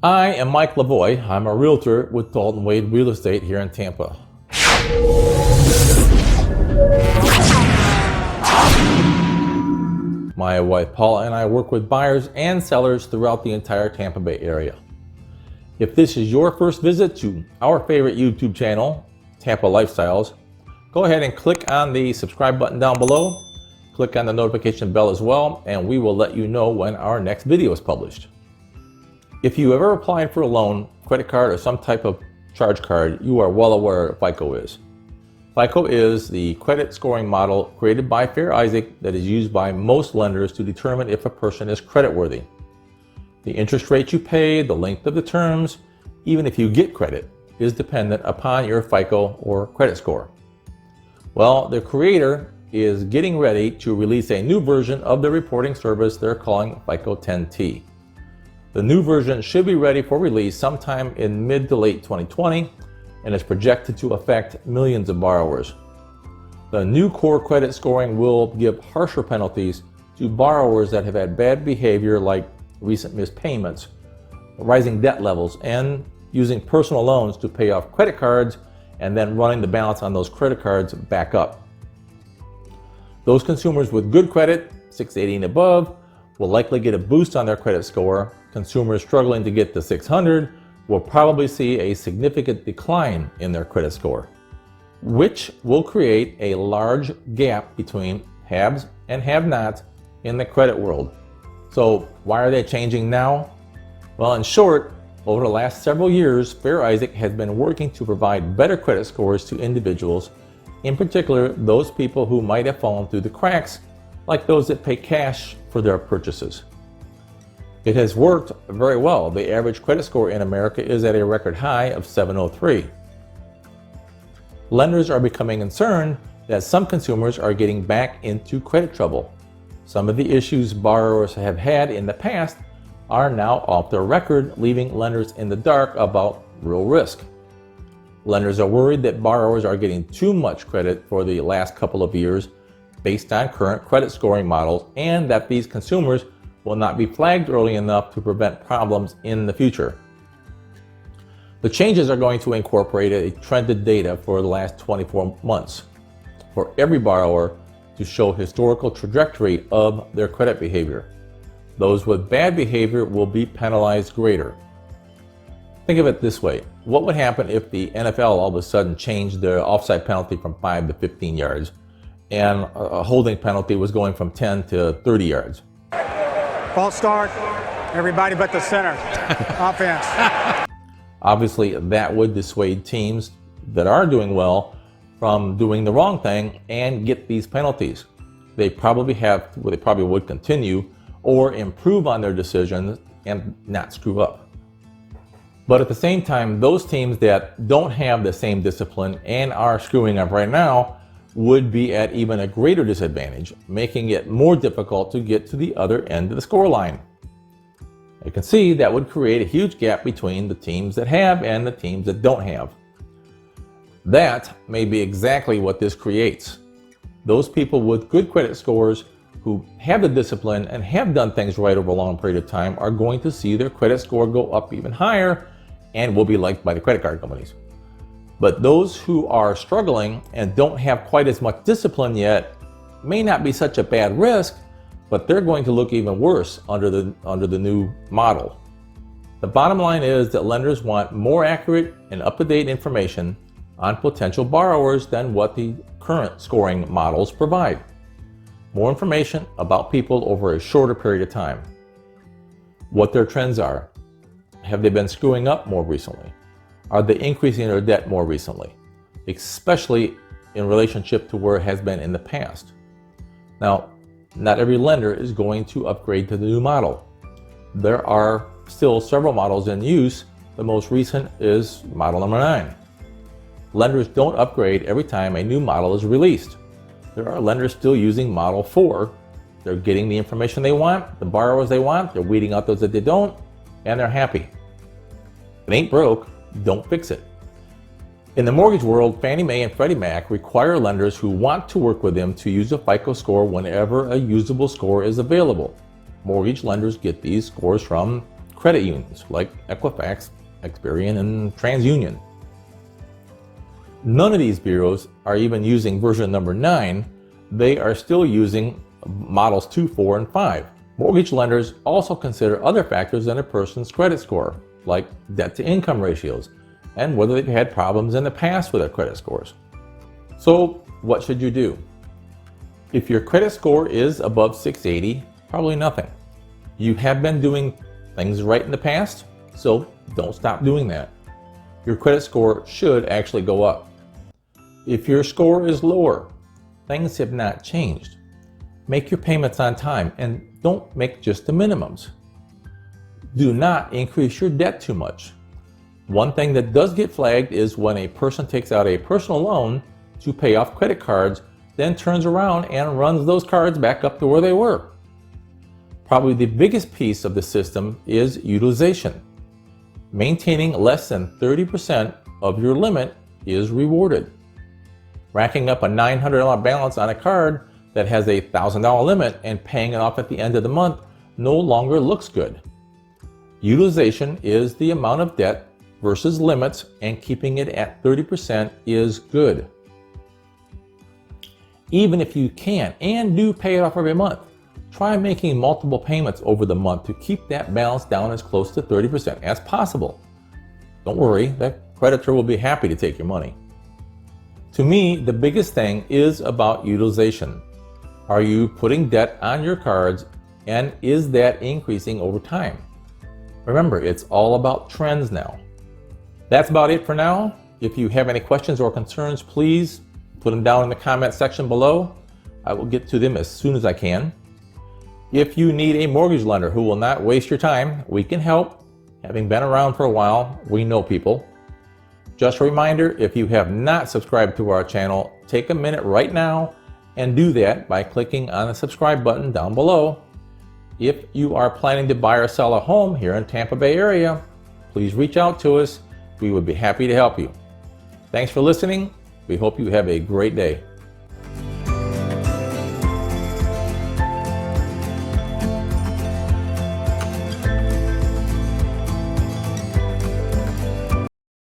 I am Mike Lavoie. I'm a realtor with Dalton Wade Real Estate here in Tampa. My wife Paula and I work with buyers and sellers throughout the entire Tampa Bay area. If this is your first visit to our favorite YouTube channel, Tampa Lifestyles, go ahead and click on the subscribe button down below. Click on the notification bell as well, and we will let you know when our next video is published. If you ever applied for a loan, credit card, or some type of charge card, you are well aware what FICO is. FICO is the credit scoring model created by Fair Isaac that is used by most lenders to determine if a person is creditworthy. The interest rate you pay, the length of the terms, even if you get credit, is dependent upon your FICO or credit score. Well, the creator is getting ready to release a new version of the reporting service they're calling FICO 10T. The new version should be ready for release sometime in mid to late 2020 and is projected to affect millions of borrowers. The new core credit scoring will give harsher penalties to borrowers that have had bad behavior like recent missed payments, rising debt levels, and using personal loans to pay off credit cards and then running the balance on those credit cards back up. Those consumers with good credit, 680 and above, will likely get a boost on their credit score. Consumers struggling to get to 600 will probably see a significant decline in their credit score, which will create a large gap between haves and have-nots in the credit world. So why are they changing now? Well, in short, over the last several years, Fair Isaac has been working to provide better credit scores to individuals, in particular those people who might have fallen through the cracks, like those that pay cash for their purchases. It has worked very well. The average credit score in America is at a record high of 703. Lenders are becoming concerned that some consumers are getting back into credit trouble. Some of the issues borrowers have had in the past are now off their record, leaving lenders in the dark about real risk. Lenders are worried that borrowers are getting too much credit for the last couple of years based on current credit scoring models, and that these consumers will not be flagged early enough to prevent problems in the future. The changes are going to incorporate a trended data for the last 24 months for every borrower to show historical trajectory of their credit behavior. Those with bad behavior will be penalized greater. Think of it this way. What would happen if the NFL all of a sudden changed the offside penalty from 5 to 15 yards and a holding penalty was going from 10 to 30 yards? False start, everybody but the center. Offense. Obviously, that would dissuade teams that are doing well from doing the wrong thing and get these penalties. They probably would continue or improve on their decisions and not screw up. But at the same time, those teams that don't have the same discipline and are screwing up right now would be at even a greater disadvantage, making it more difficult to get to the other end of the score line. You can see that would create a huge gap between the teams that have and the teams that don't have. That may be exactly what this creates. Those people with good credit scores who have the discipline and have done things right over a long period of time are going to see their credit score go up even higher and will be liked by the credit card companies. But those who are struggling and don't have quite as much discipline yet may not be such a bad risk, but they're going to look even worse under the new model. The bottom line is that lenders want more accurate and up-to-date information on potential borrowers than what the current scoring models provide. More information about people over a shorter period of time. What their trends are. Have they been screwing up more recently? Are they increasing their debt more recently, especially in relationship to where it has been in the past? Now, not every lender is going to upgrade to the new model. There are still several models in use. The most recent is model number 9. Lenders don't upgrade every time a new model is released. There are lenders still using model 4. They're getting the information they want, the borrowers they want, they're weeding out those that they don't, and they're happy. If it ain't broke, don't fix it. In the mortgage world, Fannie Mae and Freddie Mac require lenders who want to work with them to use a FICO score whenever a usable score is available. Mortgage lenders get these scores from credit unions like Equifax, Experian, and TransUnion. None of these bureaus are even using version number 9. They are still using models 2, 4, and 5. Mortgage lenders also consider other factors in a person's credit score, like debt-to-income ratios, and whether they've had problems in the past with their credit scores. So, what should you do? If your credit score is above 680, probably nothing. You have been doing things right in the past, so don't stop doing that. Your credit score should actually go up. If your score is lower, things have not changed. Make your payments on time and don't make just the minimums. Do not increase your debt too much. One thing that does get flagged is when a person takes out a personal loan to pay off credit cards, then turns around and runs those cards back up to where they were. Probably the biggest piece of the system is utilization. Maintaining less than 30% of your limit is rewarded. Racking up a $900 balance on a card that has a $1,000 limit and paying it off at the end of the month no longer looks good. Utilization is the amount of debt versus limits, and keeping it at 30% is good. Even if you can and do pay it off every month, try making multiple payments over the month to keep that balance down as close to 30% as possible. Don't worry, that creditor will be happy to take your money. To me, the biggest thing is about utilization. Are you putting debt on your cards, and is that increasing over time? Remember, it's all about trends now. That's about it for now. If you have any questions or concerns, please put them down in the comment section below. I will get to them as soon as I can. If you need a mortgage lender who will not waste your time, we can help. Having been around for a while, we know people. Just a reminder, if you have not subscribed to our channel, take a minute right now and do that by clicking on the subscribe button down below. If you are planning to buy or sell a home here in Tampa Bay area, please reach out to us. We would be happy to help you. Thanks for listening. We hope you have a great day.